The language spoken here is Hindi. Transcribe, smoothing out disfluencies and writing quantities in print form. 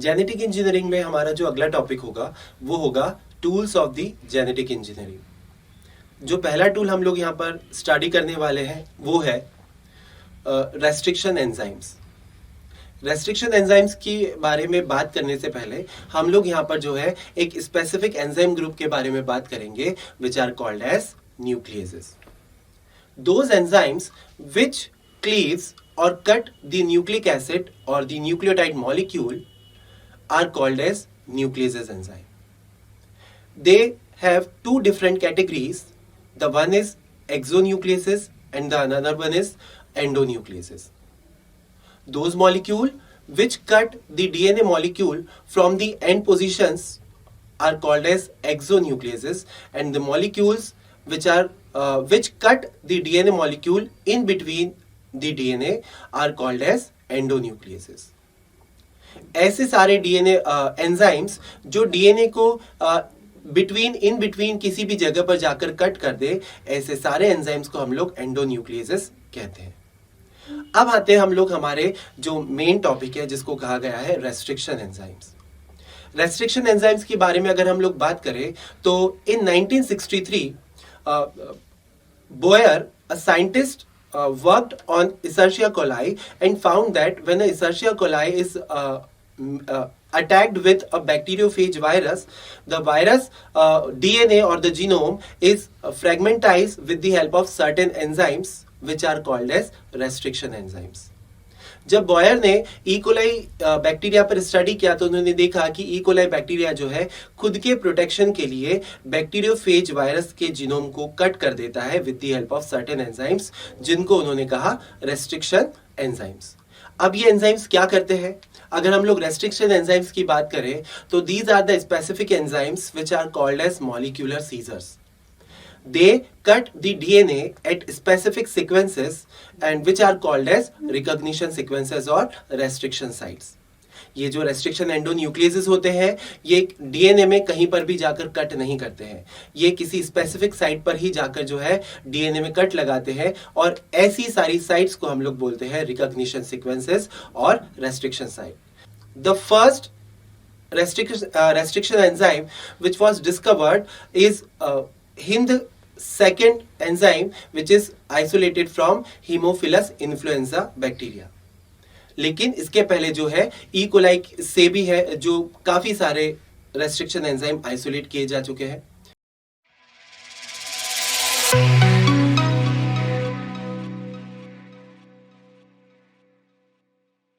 जेनेटिक इंजीनियरिंग में हमारा जो अगला टॉपिक होगा वो होगा tools of the genetic engineering. जो पहला टूल हम लोग यहाँ पर स्टडी करने वाले हैं वो है रेस्ट्रिक्शन एंजाइम्स। रेस्ट्रिक्शन एंजाइम्स के बारे में बात करने से पहले हम लोग यहाँ पर जो है एक स्पेसिफिक एंजाइम ग्रुप के बारे में बात करेंगे which are called as nucleases. Those enzymes which cleaves or cut the nucleic acid or the nucleotide molecule are called as nucleases enzyme. They have two different categories. The one is exonucleases and the another one is endonucleases. Those molecule which cut the DNA molecule from the end positions are called as exonucleases, and the molecules which cut the DNA molecule in between the DNA are called as endonucleases. ऐसे सारे डीएनए एंजाइम्स जो डीएनए को इन बिटवीन किसी भी जगह पर जाकर कट कर दे, ऐसे सारे एंजाइम्स को हम लोग एंडोन्यूक्लियेसेस कहते हैं। अब आते हैं हम लोग हमारे जो मेन टॉपिक है जिसको कहा गया है रेस्ट्रिक्शन एंजाइम्स। रेस्ट्रिक्शन एंजाइम्स के बारे में अगर हम लोग बात करें तो इन 1963 Boyer, a scientist, worked on Escherichia coli and found that when a Escherichia coli is attacked with a bacteriophage virus, the virus DNA or the genome is fragmentized with the help of certain enzymes which are called as restriction enzymes. जब बॉयर ने इकोलाई बैक्टीरिया पर स्टडी किया तो उन्होंने देखा कि इकोलाई बैक्टीरिया जो है खुद के प्रोटेक्शन के लिए बैक्टीरियोफेज वायरस के जीनोम को कट कर देता है with the help of certain enzymes, जिनको उन्होंने कहा रेस्ट्रिक्शन एंजाइम्स। अब ये एंजाइम्स क्या करते हैं? अगर हम लोग रेस्ट्रिक्शन एंजाइम्स की बात करें तो these are the specific enzymes which are called as molecular scissors. They cut the DNA at specific sequences and which are called as recognition sequences or restriction sites. ये जो रेस्ट्रिक्शन एंडोन्यूक्लियेसेस होते हैं ये डीएनए में कहीं पर भी जाकर कट नहीं करते हैं, ये किसी स्पेसिफिक साइट पर ही जाकर जो है डीएनए में कट लगाते हैं, और ऐसी सारी साइट्स को हम लोग बोलते हैं रिकॉग्निशन सीक्वेंसेस और restriction site. The first restriction enzyme which was discovered is Hind second enzyme which is isolated from Haemophilus influenza bacteria। लेकिन इसके पहले जो है ई कोलाई से भी है जो काफी सारे रेस्ट्रिक्शन एंजाइम आइसोलेट किए जा चुके हैं।